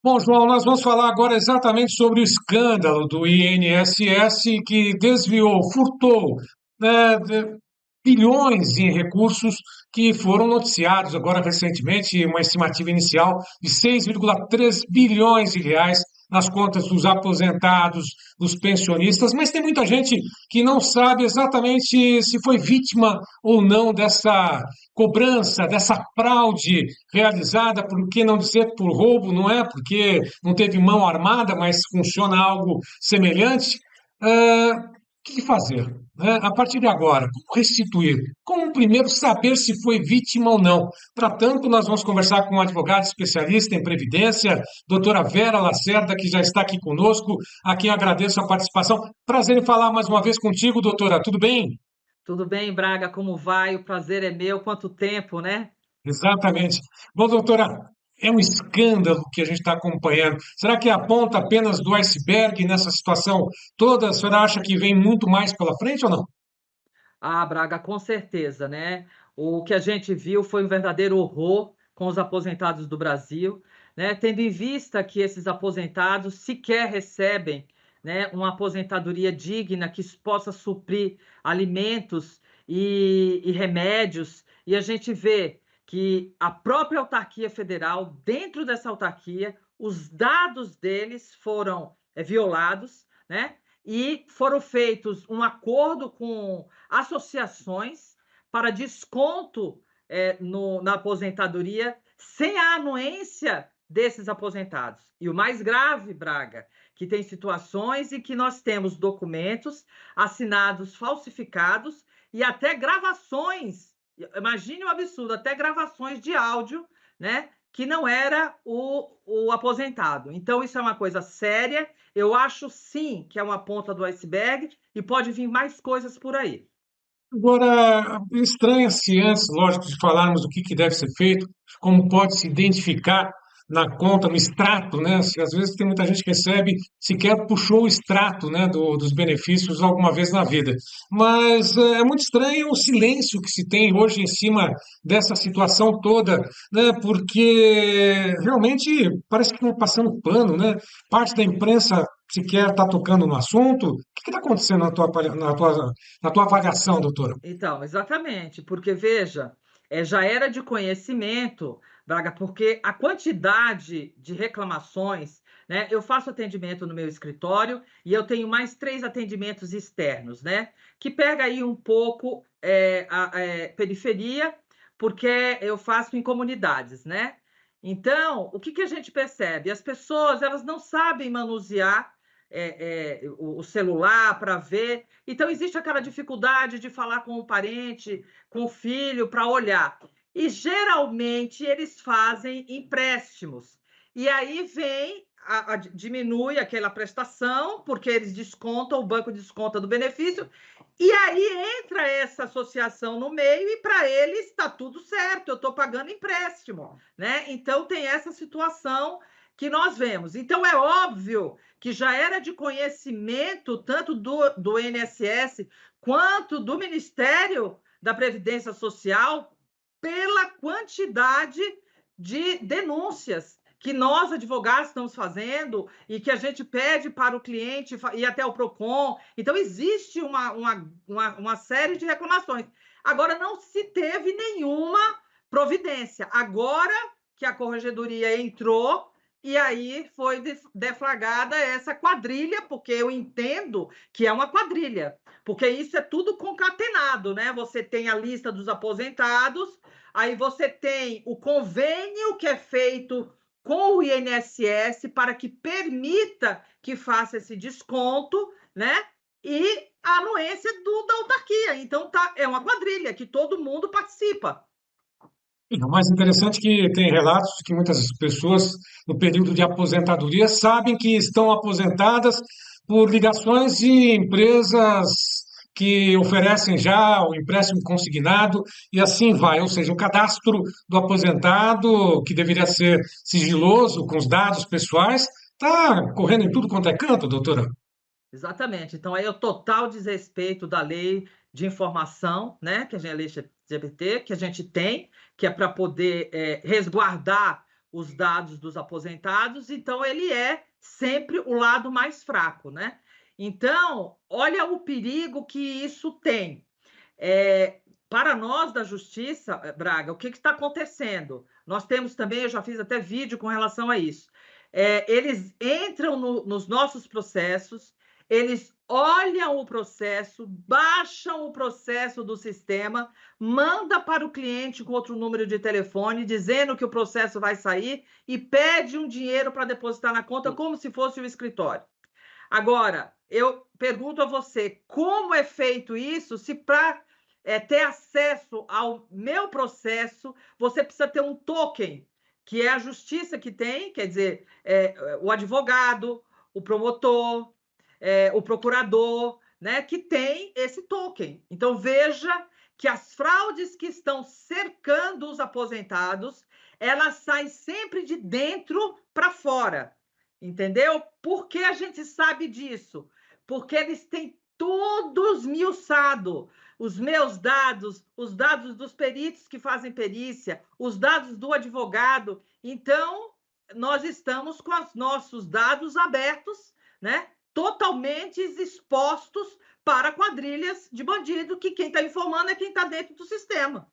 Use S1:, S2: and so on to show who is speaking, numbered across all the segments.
S1: Bom, João, nós vamos falar agora exatamente sobre o escândalo do INSS que desviou, furtou, bilhões em recursos que foram noticiados agora recentemente, uma estimativa inicial de 6,3 bilhões de reais nas contas dos aposentados, dos pensionistas, mas tem muita gente que não sabe exatamente se foi vítima ou não dessa cobrança, dessa fraude realizada, por que não dizer por roubo, não é? Porque não teve mão armada, mas funciona algo semelhante. O que fazer, né? A partir de agora, como restituir? Como primeiro saber se foi vítima ou não? Para tanto, nós vamos conversar com um advogado especialista em previdência, doutora Vera Lacerda, que já está aqui conosco, a quem agradeço a participação. Prazer em falar mais uma vez contigo, doutora. Tudo bem?
S2: Tudo bem, Braga? Como vai? O prazer é meu. Quanto tempo, né?
S1: Exatamente. Bom, doutora, é um escândalo que a gente está acompanhando. Será que é a ponta apenas do iceberg nessa situação toda? A senhora acha que vem muito mais pela frente ou não?
S2: Ah, Braga, com certeza, né? O que a gente viu foi um verdadeiro horror com os aposentados do Brasil, né? Tendo em vista que esses aposentados sequer recebem, né, uma aposentadoria digna que possa suprir alimentos e remédios, e a gente vê que a própria autarquia federal, dentro dessa autarquia, os dados deles foram violados, né? E foram feitos um acordo com associações para desconto na aposentadoria sem a anuência desses aposentados. E o mais grave, Braga, que tem situações em que nós temos documentos assinados falsificados e até gravações. Imagine o absurdo, até gravações de áudio, né? Que não era o aposentado. Então, isso é uma coisa séria. Eu acho sim que é uma ponta do iceberg e pode vir mais coisas por aí.
S1: Agora, estranha-se antes, lógico, de falarmos o que deve ser feito, como pode se identificar na conta, no extrato, né? Às vezes tem muita gente que recebe, sequer puxou o extrato, né, dos benefícios alguma vez na vida. Mas é muito estranho o silêncio que se tem hoje em cima dessa situação toda, né? Porque realmente parece que estão passando pano, né? Parte da imprensa sequer está tocando no assunto. O que está acontecendo na tua avaliação, doutora?
S2: Então, exatamente, porque veja, já era de conhecimento, Braga, porque a quantidade de reclamações, né? Eu faço atendimento no meu escritório e eu tenho mais 3 atendimentos externos, né? Que pega aí um pouco a periferia, porque eu faço em comunidades, né? Então, o que que a gente percebe? As pessoas, elas não sabem manusear o celular para ver. Então, existe aquela dificuldade de falar com o parente, com o filho, para olhar. E geralmente eles fazem empréstimos. E aí diminui aquela prestação, porque eles descontam, o banco desconta do benefício, e aí entra essa associação no meio, e para eles está tudo certo, eu estou pagando empréstimo, né? Então tem essa situação que nós vemos. Então é óbvio que já era de conhecimento tanto do INSS quanto do Ministério da Previdência Social pela quantidade de denúncias que nós, advogados, estamos fazendo e que a gente pede para o cliente ir até o PROCON. Então, existe uma série de reclamações. Agora, não se teve nenhuma providência. Agora que a Corregedoria entrou, e aí foi deflagrada essa quadrilha, porque eu entendo que é uma quadrilha, porque isso é tudo concatenado, né? Você tem a lista dos aposentados, aí você tem o convênio que é feito com o INSS para que permita que faça esse desconto, né? E a anuência da autarquia. Então, é uma quadrilha que todo mundo participa.
S1: E o mais interessante é que tem relatos de que muitas pessoas, no período de aposentadoria, sabem que estão aposentadas por ligações de empresas que oferecem já o empréstimo consignado e assim vai. Ou seja, o cadastro do aposentado, que deveria ser sigiloso, com os dados pessoais, está correndo em tudo quanto é canto, doutora.
S2: Exatamente. Então, aí é o total desrespeito da lei de informação, né, que a lei LGBT, que a gente tem, que é para poder resguardar os dados dos aposentados, então ele é sempre o lado mais fraco, né? Então, olha o perigo que isso tem. Para nós da Justiça, Braga, o que está acontecendo? Nós temos também, eu já fiz até vídeo com relação a isso. Eles entram nos nossos processos, eles olham o processo, baixam o processo do sistema, manda para o cliente com outro número de telefone, dizendo que o processo vai sair e pede um dinheiro para depositar na conta como se fosse o escritório. Agora, eu pergunto a você, como é feito isso se para ter acesso ao meu processo, você precisa ter um token, que é a justiça que tem, quer dizer, o advogado, o promotor, o procurador, né, que tem esse token. Então, veja que as fraudes que estão cercando os aposentados, elas saem sempre de dentro para fora. Entendeu? Por que a gente sabe disso? Porque eles têm tudo esmiuçado. Os meus dados, os dados dos peritos que fazem perícia, os dados do advogado. Então, nós estamos com os nossos dados abertos, né? Totalmente expostos para quadrilhas de bandido, que quem está informando é quem está dentro do sistema.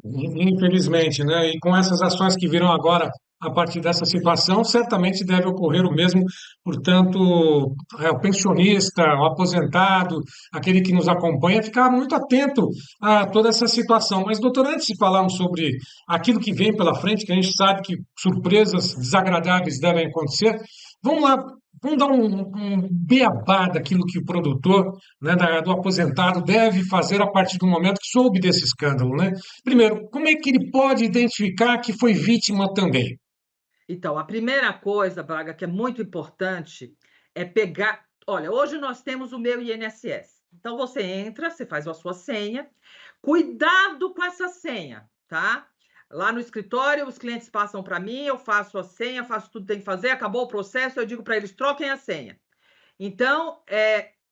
S1: Infelizmente, né? E com essas ações que viram agora a partir dessa situação, certamente deve ocorrer o mesmo. Portanto, o pensionista, o aposentado, aquele que nos acompanha, ficar muito atento a toda essa situação. Mas, doutor, antes de falarmos sobre aquilo que vem pela frente, que a gente sabe que surpresas desagradáveis devem acontecer, vamos lá. Vamos dar um beabá daquilo que o produtor, né, do aposentado deve fazer a partir do momento que soube desse escândalo, né? Primeiro, como é que ele pode identificar que foi vítima também?
S2: Então, a primeira coisa, Braga, que é muito importante, é pegar. Olha, hoje nós temos o meu INSS. Então, você entra, você faz a sua senha. Cuidado com essa senha, tá? Lá no escritório, os clientes passam para mim, eu faço a senha, faço tudo que tem que fazer, acabou o processo, eu digo para eles: troquem a senha. Então,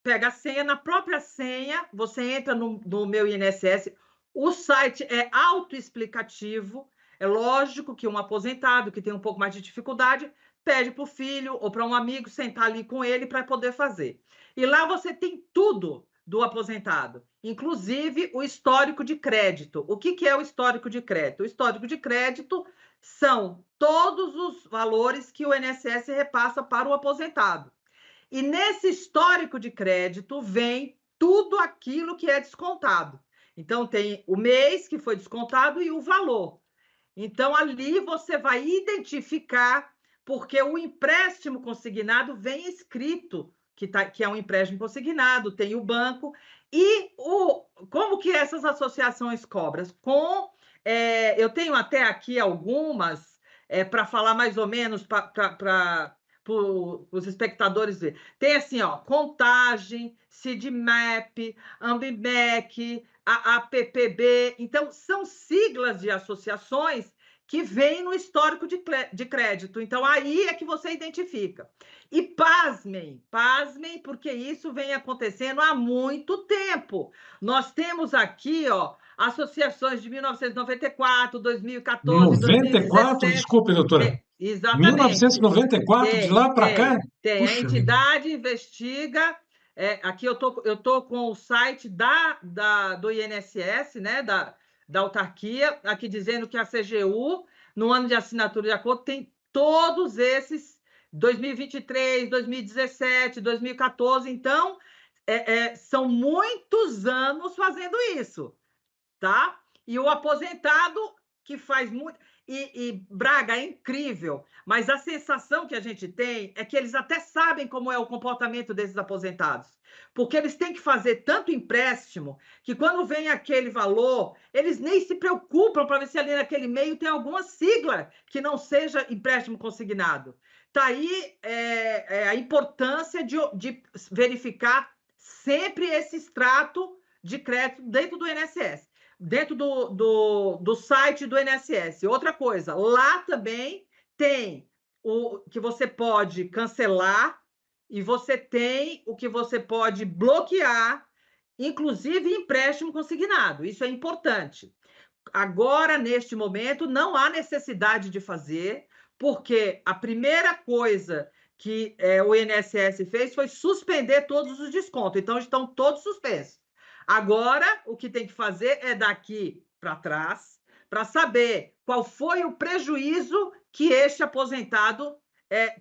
S2: pega a senha, na própria senha, você entra no meu INSS. O site é autoexplicativo. É lógico que um aposentado que tem um pouco mais de dificuldade pede para o filho ou para um amigo sentar ali com ele para poder fazer. E lá você tem tudo do aposentado, inclusive o histórico de crédito. O que é o histórico de crédito? O histórico de crédito são todos os valores que o INSS repassa para o aposentado. E nesse histórico de crédito vem tudo aquilo que é descontado. Então, tem o mês que foi descontado e o valor. Então, ali você vai identificar, porque o empréstimo consignado vem escrito que é um empréstimo consignado, tem o banco. E como que essas associações cobram? Eu tenho até aqui algumas para falar mais ou menos para os espectadores ver. Tem assim, ó, Contagem, CIDMAP, Ambimec, a APPB. Então, são siglas de associações que vêm no histórico de crédito. Então, aí é que você identifica. E pasmem, porque isso vem acontecendo há muito tempo. Nós temos aqui, ó, associações de 1994, 2014,
S1: 94,
S2: 2017.
S1: desculpe, doutora.
S2: Exatamente.
S1: 1994, de lá para cá?
S2: Tem. A
S1: Puxa vida.
S2: entidade investiga. Aqui eu tô com o site do INSS, né, da autarquia, aqui dizendo que a CGU, no ano de assinatura de acordo, tem todos esses 2023, 2017, 2014. Então, são muitos anos fazendo isso, tá? E o aposentado que faz muito. Braga, é incrível, mas a sensação que a gente tem é que eles até sabem como é o comportamento desses aposentados, porque eles têm que fazer tanto empréstimo que quando vem aquele valor, eles nem se preocupam para ver se ali naquele meio tem alguma sigla que não seja empréstimo consignado. Está aí a importância de verificar sempre esse extrato de crédito dentro do INSS, dentro do site do INSS. Outra coisa, lá também tem o que você pode cancelar e você tem o que você pode bloquear, inclusive empréstimo consignado. Isso é importante. Agora, neste momento, não há necessidade de fazer, porque a primeira coisa que o INSS fez foi suspender todos os descontos, então estão todos suspensos. Agora, o que tem que fazer é daqui para trás, para saber qual foi o prejuízo que este aposentado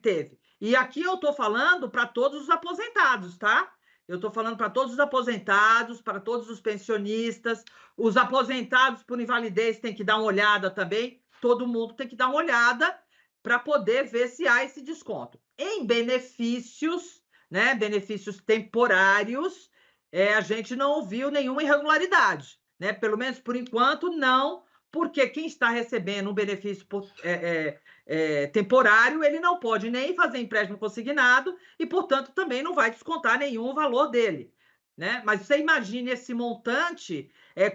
S2: teve. E aqui eu estou falando para todos os aposentados, tá? Eu estou falando para todos os aposentados, para todos os pensionistas, os aposentados por invalidez têm que dar uma olhada também, todo mundo tem que dar uma olhada para poder ver se há esse desconto. Em benefícios, né, benefícios temporários, a gente não ouviu nenhuma irregularidade, né? Pelo menos por enquanto, não, porque quem está recebendo um benefício temporário, ele não pode nem fazer empréstimo consignado e, portanto, também não vai descontar nenhum valor dele, né? Mas você imagine esse montante,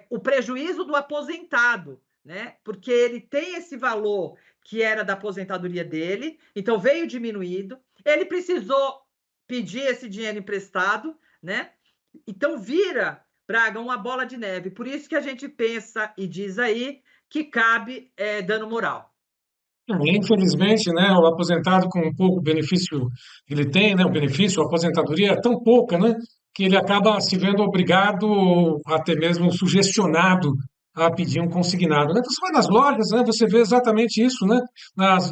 S2: o prejuízo do aposentado, né? Porque ele tem esse valor que era da aposentadoria dele, então veio diminuído, ele precisou pedir esse dinheiro emprestado, né? Então vira, Braga, uma bola de neve. Por isso que a gente pensa e diz aí que cabe dano moral.
S1: Infelizmente, né, o aposentado com pouco benefício que ele tem, né, o benefício, a aposentadoria é tão pouca, né, que ele acaba se vendo obrigado, até mesmo sugestionado a pedir um consignado, né? Você vai nas lojas, né, você vê exatamente isso, né,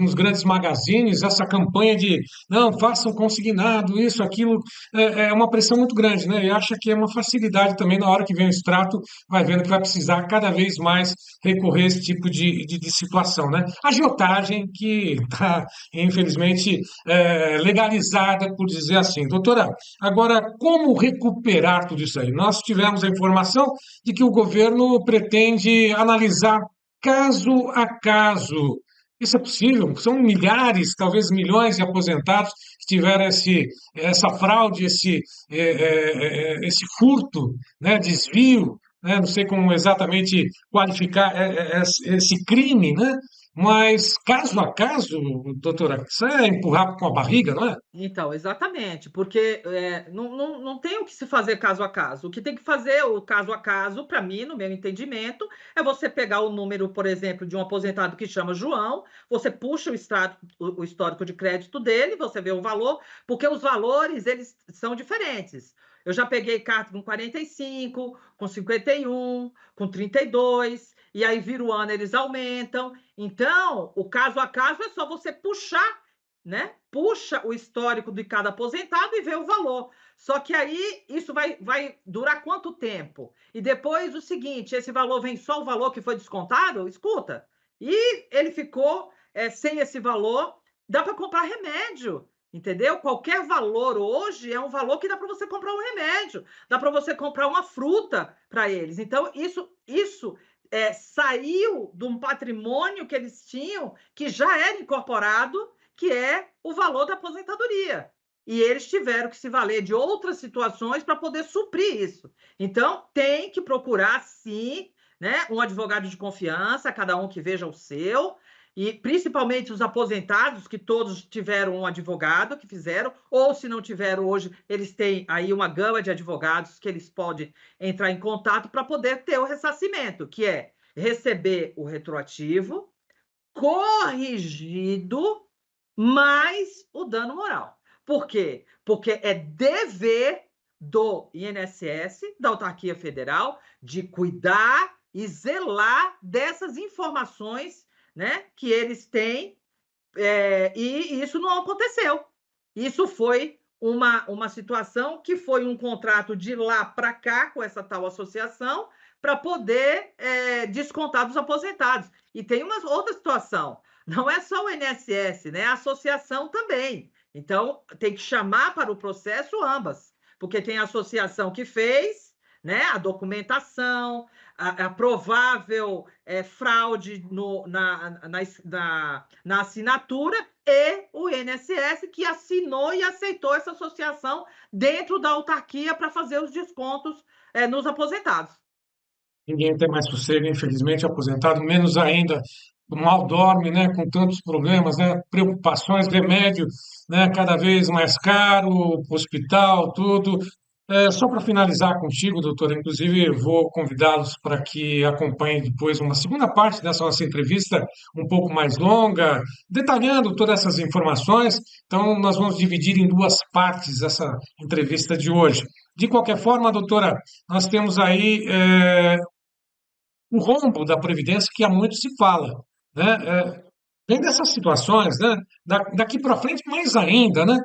S1: nos grandes magazines, essa campanha de não, façam consignado, isso, aquilo, é uma pressão muito grande, né, e acha que é uma facilidade também na hora que vem o extrato, vai vendo que vai precisar cada vez mais recorrer a esse tipo de situação, né? Agiotagem que está, infelizmente, legalizada, por dizer assim. Doutora, agora, como recuperar tudo isso aí? Nós tivemos a informação de que o governo pretende analisar caso a caso. Isso é possível? São milhares, talvez milhões de aposentados que tiveram essa fraude, esse furto, né, desvio, né, não sei como exatamente qualificar esse crime, né? Mas caso a caso, doutora, isso é empurrar com a barriga, não é?
S2: Então, exatamente, porque não tem o que se fazer caso a caso. O que tem que fazer o caso a caso, para mim, no meu entendimento, é você pegar o número, por exemplo, de um aposentado que chama João, você puxa o histórico de crédito dele, você vê o valor, porque os valores, eles são diferentes. Eu já peguei carta com 45, com 51, com 32, e aí vira o ano, eles aumentam. Então, o caso a caso é só você puxar, né? Puxa o histórico de cada aposentado e vê o valor. Só que aí isso vai durar quanto tempo? E depois o seguinte: esse valor vem só o valor que foi descontado? Escuta, e ele ficou sem esse valor, dá para comprar remédio. Entendeu? Qualquer valor hoje é um valor que dá para você comprar um remédio, dá para você comprar uma fruta para eles. Então, isso saiu de um patrimônio que eles tinham, que já era incorporado, que é o valor da aposentadoria. E eles tiveram que se valer de outras situações para poder suprir isso. Então, tem que procurar, sim, né, um advogado de confiança, cada um que veja o seu, e principalmente os aposentados, que todos tiveram um advogado que fizeram, ou se não tiveram hoje, eles têm aí uma gama de advogados que eles podem entrar em contato para poder ter o ressarcimento, que é receber o retroativo, corrigido, mais o dano moral. Por quê? Porque é dever do INSS, da autarquia federal, de cuidar e zelar dessas informações, né, que eles têm, e isso não aconteceu. Isso foi uma situação que foi um contrato de lá para cá com essa tal associação para poder descontar dos aposentados. E tem uma outra situação, não é só o INSS, né? A associação também. Então, tem que chamar para o processo ambas, porque tem a associação que fez, né, a documentação, a provável fraude na assinatura, e o INSS que assinou e aceitou essa associação dentro da autarquia para fazer os descontos nos aposentados.
S1: Ninguém tem mais sossego, infelizmente, aposentado, menos ainda mal dorme, né, com tantos problemas, né, preocupações, remédio, né, cada vez mais caro, hospital, tudo. Só para finalizar contigo, doutor, inclusive vou convidá-los para que acompanhem depois uma segunda parte dessa nossa entrevista, um pouco mais longa, detalhando todas essas informações. Então, nós vamos dividir em duas partes essa entrevista de hoje. De qualquer forma, doutora, nós temos aí o rombo da Previdência que há muito se fala, né? Vem dessas situações, né? Daqui para frente, mais ainda, né?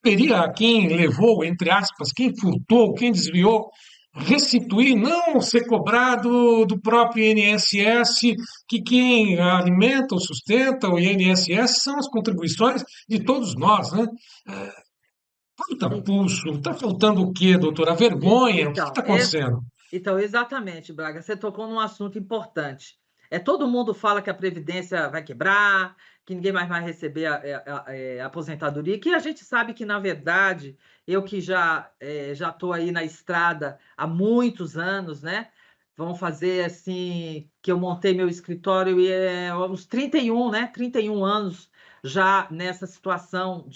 S1: Caberia a quem levou, entre aspas, quem furtou, quem desviou, restituir, não ser cobrado do próprio INSS, que quem alimenta ou sustenta o INSS são as contribuições de todos nós, né? Falta
S2: E-
S1: pulso, está faltando o quê, doutora? Vergonha, o que está
S2: Então,
S1: acontecendo?
S2: Então, exatamente, Braga, você tocou num assunto importante. Todo mundo fala que a Previdência vai quebrar, que ninguém mais vai receber a aposentadoria, que a gente sabe que, na verdade, eu que já estou aí na estrada há muitos anos, né? Vamos fazer assim, que eu montei meu escritório e uns 31, né? 31 anos já nessa situação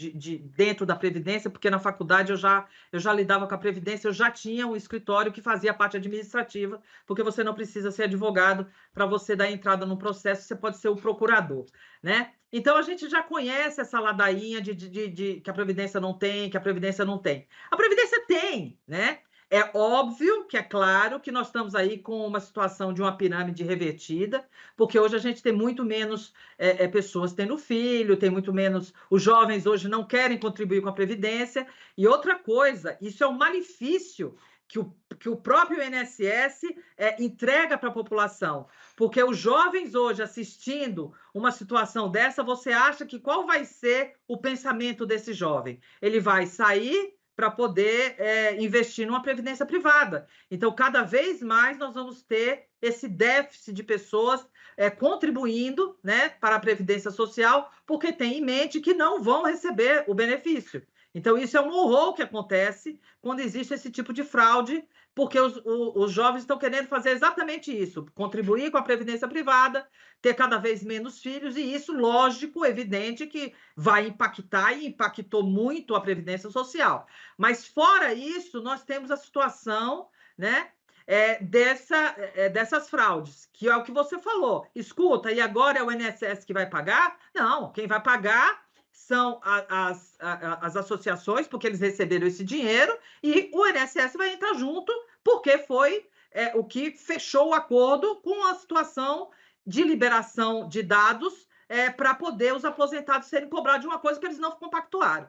S2: dentro da Previdência, porque na faculdade eu já lidava com a Previdência, eu já tinha um escritório que fazia a parte administrativa, porque você não precisa ser advogado para você dar entrada no processo, você pode ser o procurador, né? Então a gente já conhece essa ladainha que a Previdência não tem, que a Previdência não tem. A Previdência tem, né? É óbvio que é claro que nós estamos aí com uma situação de uma pirâmide revertida, porque hoje a gente tem muito menos pessoas tendo filho, tem muito menos. Os jovens hoje não querem contribuir com a Previdência. E outra coisa, isso é um malefício que o próprio INSS entrega para a população. Porque os jovens hoje assistindo uma situação dessa, você acha que qual vai ser o pensamento desse jovem? Ele vai sair para poder investir numa previdência privada. Então, cada vez mais nós vamos ter esse déficit de pessoas contribuindo, né, para a Previdência Social, porque tem em mente que não vão receber o benefício. Então, isso é um horror que acontece quando existe esse tipo de fraude, porque os jovens estão querendo fazer exatamente isso: contribuir com a Previdência Privada, ter cada vez menos filhos, e isso, lógico, evidente, que vai impactar e impactou muito a Previdência Social. Mas, fora isso, nós temos a situação, né, dessas fraudes, que é o que você falou. Escuta, e agora é o INSS que vai pagar? Não, quem vai pagar são as associações, porque eles receberam esse dinheiro, e o INSS vai entrar junto, porque foi o que fechou o acordo com a situação de liberação de dados para poder os aposentados serem cobrados de uma coisa que eles não compactuaram.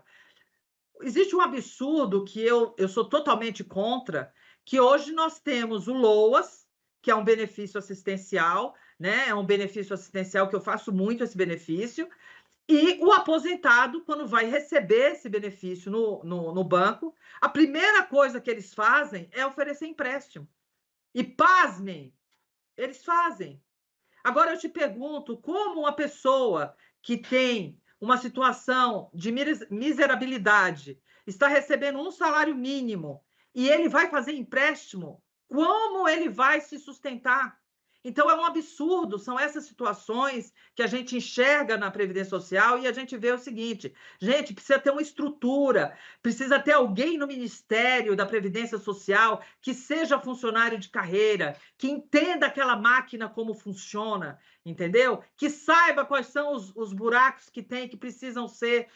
S2: Existe um absurdo que eu sou totalmente contra, que hoje nós temos o LOAS, que é um benefício assistencial, né? É um benefício assistencial que eu faço muito esse benefício, e o aposentado, quando vai receber esse benefício no banco, a primeira coisa que eles fazem é oferecer empréstimo. E, pasmem, eles fazem. Agora eu te pergunto, como uma pessoa que tem uma situação de miserabilidade está recebendo um salário mínimo e ele vai fazer empréstimo, como ele vai se sustentar? Então é um absurdo, são essas situações que a gente enxerga na Previdência Social e a gente vê o seguinte: gente, precisa ter uma estrutura, precisa ter alguém no Ministério da Previdência Social que seja funcionário de carreira, que entenda aquela máquina como funciona, entendeu? Que saiba quais são os buracos que tem, que precisam ser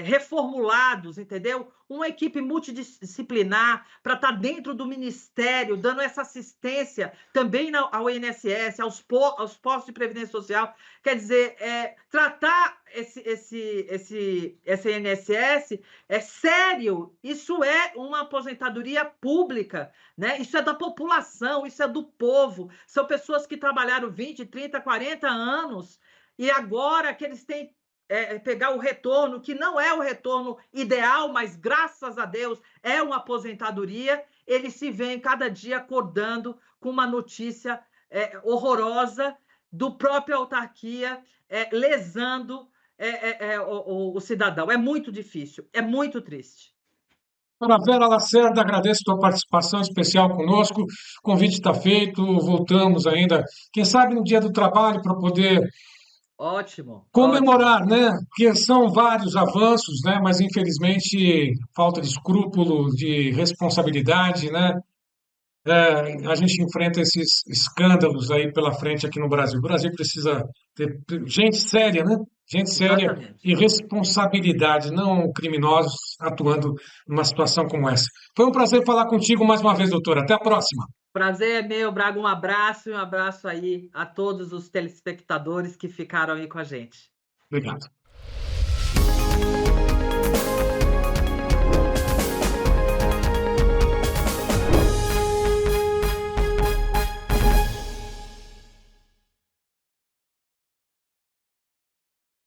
S2: reformulados, entendeu? Uma equipe multidisciplinar para estar dentro do Ministério, dando essa assistência também ao INSS, aos postos de previdência social. Quer dizer, tratar esse INSS é sério. Isso é uma aposentadoria pública, né? Isso é da população, isso é do povo. São pessoas que trabalharam 20, 30, 40 anos e agora que eles têm pegar o retorno, que não é o retorno ideal, mas graças a Deus é uma aposentadoria, eles se veem cada dia acordando com uma notícia horrorosa do própria autarquia lesando o cidadão. É muito difícil, é muito triste.
S1: Dona Vera Lacerda, agradeço a tua participação especial conosco. O convite está feito, voltamos ainda, quem sabe no dia do trabalho, para poder
S2: Ótimo, ótimo.
S1: Comemorar, né? Porque são vários avanços, né? Mas infelizmente falta de escrúpulo, de responsabilidade, né? A gente enfrenta esses escândalos aí pela frente aqui no Brasil. O Brasil precisa ter gente séria, né? Gente séria
S2: Exatamente.
S1: e responsabilidade, não criminosos atuando numa situação como essa. Foi um prazer falar contigo mais uma vez, doutora. Até a próxima.
S2: Prazer é meu, Braga. Um abraço e um abraço aí a todos os telespectadores que ficaram aí com a gente.
S1: Obrigado.